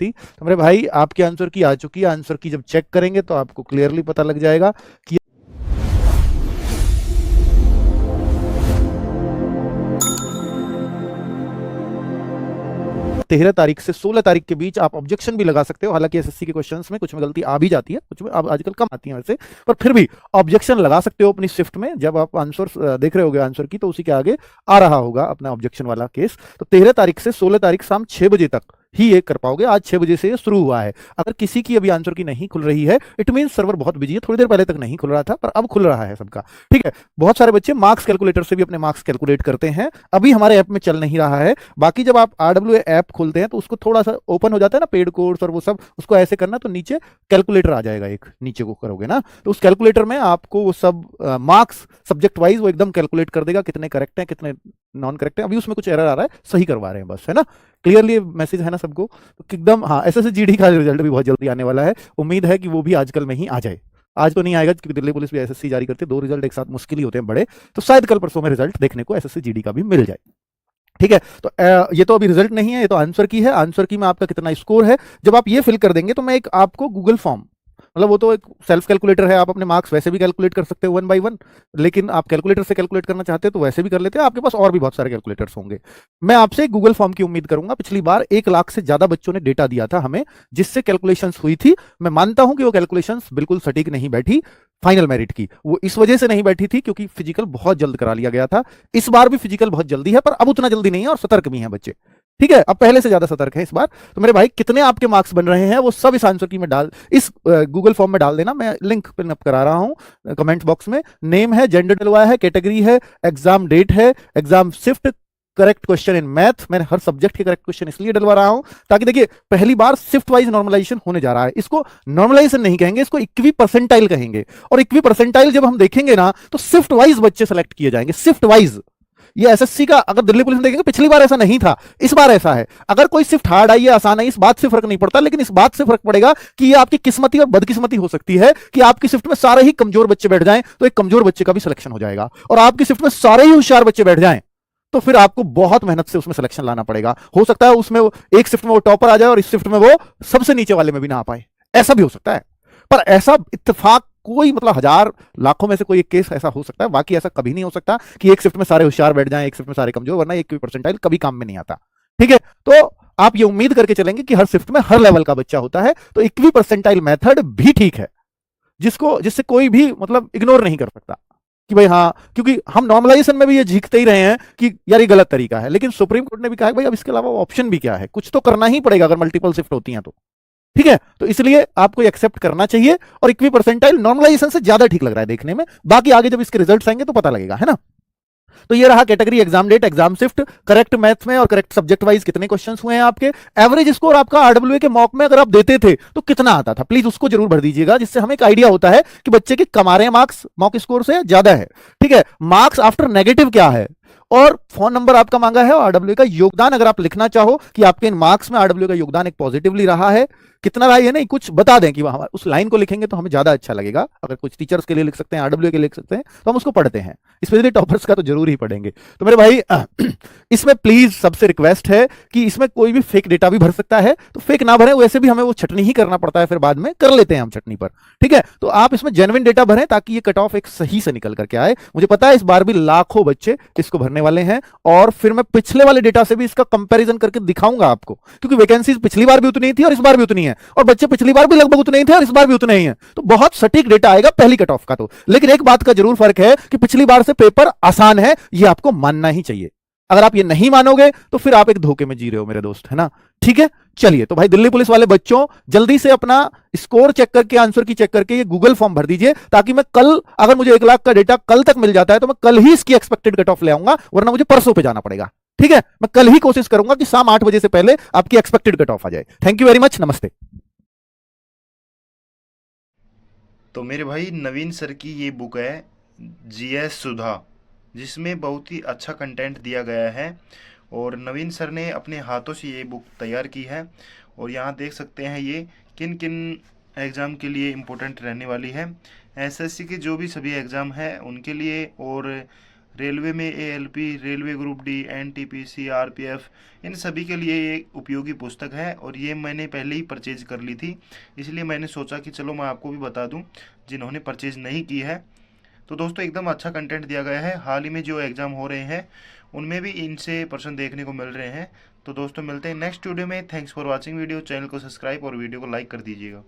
थी। तो मेरे भाई आपके आंसर की आ चुकी है, आंसर की जब चेक करेंगे तो आपको क्लियरली पता लग जाएगा कि 13 तारीख से 16 तारीख के बीच आप ऑब्जेक्शन भी लगा सकते हो। हालांकि एसएससी के क्वेश्चंस में कुछ में गलती आ भी जाती है, कुछ में अब आजकल कम आती है वैसे, पर फिर भी ऑब्जेक्शन लगा सकते हो अपनी शिफ्ट में। जब आप आंसर देख रहे होगे आंसर की, तो उसी के आगे आ रहा होगा अपना ऑब्जेक्शन वाला केस। तो 13 तारीख से 16 तारीख शाम 6 बजे तक ही ये कर पाओगे। आज 6 बजे से ये शुरू हुआ है। अगर किसी की अभी आंसर की नहीं खुल रही है, इट मीन सर्वर बहुत बिजी है। थोड़ी देर पहले तक नहीं खुल रहा था, पर अब खुल रहा है सबका। ठीक है, बहुत सारे बच्चे मार्क्स कैलकुलेटर से भी अपने मार्क्स कैलकुलेट करते हैं। अभी हमारे ऐप में चल नहीं रहा है। बाकी जब आप RWA ऐप खोलते हैं तो उसको थोड़ा सा ओपन हो जाता है ना, पेड कोर्स और वो सब, उसको ऐसे करना तो नीचे कैलकुलेटर आ जाएगा, एक नीचे को करोगे ना तो उस कैलकुलेटर में आपको वो सब मार्क्स सब्जेक्ट वाइज वो एकदम कैलकुलेट कर देगा, कितने करेक्ट हैं कितने नॉन करेक्ट हैं। अभी उसमें कुछ एरर आ रहा है, सही करवा रहे हैं बस, है ना। क्लियरली मैसेज है ना सबको, तो एकदम। हाँ, SSC GD का रिजल्ट भी बहुत जल्दी आने वाला है। उम्मीद है कि वो भी आजकल में ही आ जाए। आज तो नहीं आएगा क्योंकि दिल्ली पुलिस भी SSC जारी करती है, 2 रिजल्ट एक साथ मुश्किल ही होते हैं बड़े। तो शायद कल परसों में रिजल्ट देखने को SSC GD का भी मिल जाए। ठीक है, तो ये तो अभी रिजल्ट नहीं है, ये तो आंसर की है। आंसर की में आपका कितना स्कोर है, जब आप ये फिल कर देंगे तो मैं एक आपको गूगल फॉर्म, मतलब वो तो एक सेल्फ कैलकुलेटर है, आप अपने मार्क्स वैसे भी कैलकुलेट कर सकते हो 1 by 1, लेकिन आप कैलकुलेटर से कैलकुलेट करना चाहते हैं तो वैसे भी कर लेते हैं। आपके पास और भी बहुत सारे कैलकुलेटर्स होंगे। मैं आपसे गूगल फॉर्म की उम्मीद करूंगा। पिछली बार 1 लाख से ज्यादा बच्चों ने डेटा दिया था हमें, जिससे कैलकुलेशंस हुई थी। मैं मानता हूं कि वो कैलकुलेशंस बिल्कुल सटीक नहीं बैठी फाइनल मेरिट की। वो इस वजह से नहीं बैठी थी क्योंकि फिजिकल बहुत जल्द करा लिया गया था। इस बार भी फिजिकल बहुत जल्दी है, पर अब उतना जल्दी नहीं है और सतर्क भी हैं बच्चे। ठीक है, अब पहले से ज्यादा सतर्क है इस बार। तो मेरे भाई कितने आपके मार्क्स बन रहे हैं वो सब इस आंसर की में डाल, इस गूगल फॉर्म में डाल देना। मैं लिंक पिन अप करा रहा हूं कमेंट बॉक्स में। नेम है, जेंडर डलवाया है, कैटेगरी है, एग्जाम डेट है, exam shift, correct question in math. मैंने हर सब्जेक्ट के करेक्ट क्वेश्चन इसलिए डलवा रहा हूं ताकि देखिए पहली बार शिफ्ट वाइज नॉर्मलाइजेशन होने जा रहा है। इसको नॉर्मलाइजेशन नहीं कहेंगे, इसको इक्वी परसेंटाइल कहेंगे। और इक्वी परसेंटाइल जब हम देखेंगे ना तो शिफ्ट वाइज बच्चे सेलेक्ट किए जाएंगे, शिफ्ट वाइज। ये SSC का अगर दिल्ली पुलिस में देखेंगे, पिछली बार ऐसा नहीं था, इस बार ऐसा है। अगर कोई शिफ्ट हार्ड आई है, आसान आई, इस बात से फर्क नहीं पड़ता, लेकिन इस बात से फर्क पड़ेगा कि ये आपकी किस्मती और बदकिस्मती हो सकती है कि आपकी शिफ्ट में सारे ही कमजोर बच्चे बैठ जाएं तो एक कमजोर बच्चे का भी सिलेक्शन हो जाएगा, और आपकी शिफ्ट में सारे ही होशियार बच्चे बैठ जाएं तो फिर आपको बहुत मेहनत से उसमें सिलेक्शन लाना पड़ेगा। हो सकता है उसमें एक शिफ्ट में वो टॉपर आ जाए और इस शिफ्ट में वो सबसे नीचे वाले में भी ना आ पाए, ऐसा भी हो सकता है। पर ऐसा इत्तेफाक कोई, मतलब हजार लाखों में से कोई एक केस ऐसा हो सकता है, बाकी ऐसा कभी नहीं हो सकता कि एक शिफ्ट में सारे होशियार बैठ जाएं, एक शिफ्ट में सारे कमजोर, वरना एक परसेंटाइल कभी काम में नहीं आता। ठीक है, तो आप ये उम्मीद करके चलेंगे कि हर शिफ्ट में हर लेवल का बच्चा होता है, तो इक्वी परसेंटाइल मेथड भी ठीक है, जिससे कोई भी मतलब इग्नोर नहीं कर सकता कि भाई हाँ, क्योंकि हम नॉर्मलाइजेशन में भी ये झीकते ही रहे हैं कि यार ये गलत तरीका है, लेकिन सुप्रीम कोर्ट ने भी कहा है भाई अब इसके अलावा ऑप्शन भी क्या है, कुछ तो करना ही पड़ेगा अगर मल्टीपल शिफ्ट होती हैं तो। ठीक है, तो इसलिए आपको एक्सेप्ट करना चाहिए, और इक्वी परसेंटाइल नॉर्मलाइजेशन से ज्यादा ठीक लग रहा है देखने में। बाकी आगे जब इसके रिजल्ट्स आएंगे तो पता लगेगा, है ना। तो ये रहा category, exam date, exam shift, correct math में और करेक्ट सब्जेक्ट वाइज कितने क्वेश्चंस हुए हैं आपके। एवरेज स्कोर आपका RWA के मॉक में अगर आप देते थे तो कितना आता था, प्लीज उसको जरूर भर दीजिएगा, जिससे हमें एक आइडिया होता है कि बच्चे के कम आ रहे हैं मार्क्स मॉक स्कोर से ज्यादा है। ठीक है, मार्क्स आफ्टर नेगेटिव क्या है, और फोन नंबर आपका मांगा है, और RWA का योगदान अगर आप लिखना चाहो कि आपके इन मार्क्स में RWA का योगदान एक पॉजिटिवली रहा है, कितना रहा है नहीं, कुछ बता दें कि वहां उस लाइन को लिखेंगे तो हमें ज्यादा अच्छा लगेगा। अगर कुछ टीचर्स के लिए लिख सकते हैं, RWA के लिए लिख सकते हैं, तो हम उसको पढ़ते हैं, स्पेशली टॉपर्स का तो जरूर ही पढ़ेंगे। तो मेरे भाई इसमें प्लीज सबसे रिक्वेस्ट है कि इसमें कोई भी फेक डेटा भी भर सकता है, तो फेक ना भरें, वैसे भी हमें वो छटनी ही करना पड़ता है, फिर बाद में कर लेते हैं हम छटनी पर। ठीक है, तो आप इसमें जेन्युइन डेटा भरें ताकि ये कट ऑफ एक सही से निकल करके आए। मुझे पता है इस बार भी लाखों बच्चे इसको भरने वाले हैं, और फिर मैं पिछले वाले डेटा से भी इसका कंपैरिजन करके दिखाऊंगा आपको, क्योंकि वैकेंसीज पिछली बार भी उतनी ही थी और इस बार भी उतनी है, और बच्चे पिछली बार भी लगभग उतने ही थे और इस बार भी उतने ही हैं। तो बहुत सटीक डेटा आएगा पहली कट ऑफ का। तो लेकिन एक बात का जरूर फर्क है कि पिछली बार से पेपर आसान है, ये आपको मानना ही चाहिए। अगर आप ये नहीं मानोगे तो फिर आप एक धोखे में जी रहे हो मेरे दोस्त, है ना। ठीक है, चलिए, तो भाई दिल्ली पुलिस वाले बच्चों जल्दी से अपना स्कोर चेक करके, आंसर की चेक करके ये गूगल फॉर्म भर दीजिए, ताकि मैं कल, अगर मुझे 1 लाख का डेटा कल तक मिल जाता है तो मैं कल ही इसकी एक्सपेक्टेड कट ऑफ ले आऊंगा, वरना मुझे परसों पे जाना पड़ेगा। ठीक है, मैं कल ही कोशिश करूंगा कि शाम 8 बजे से पहले आपकी एक्सपेक्टेड कट ऑफ आ जाए। थैंक यू वेरी मच, नमस्ते। तो मेरे भाई नवीन सर की ये बुक है GS सुधा, जिसमें बहुत ही अच्छा कंटेंट दिया गया है, और नवीन सर ने अपने हाथों से ये बुक तैयार की है। और यहाँ देख सकते हैं ये किन किन एग्ज़ाम के लिए इम्पोर्टेंट रहने वाली है। SSC के जो भी सभी एग्ज़ाम हैं उनके लिए, और रेलवे में ALP, railway group D, NTPC, RPF, इन सभी के लिए ये उपयोगी पुस्तक है और ये मैंने पहले ही परचेज कर ली थी, इसलिए मैंने सोचा कि चलो मैं आपको भी बता दूं जिन्होंने परचेज नहीं की है। तो दोस्तों एकदम अच्छा कंटेंट दिया गया है। हाल ही में जो एग्ज़ाम हो रहे हैं उनमें भी इनसे प्रश्न देखने को मिल रहे हैं। तो दोस्तों मिलते हैं नेक्स्ट वीडियो में। Thanks for watching video. Channel को सब्सक्राइब और वीडियो को लाइक कर दीजिएगा।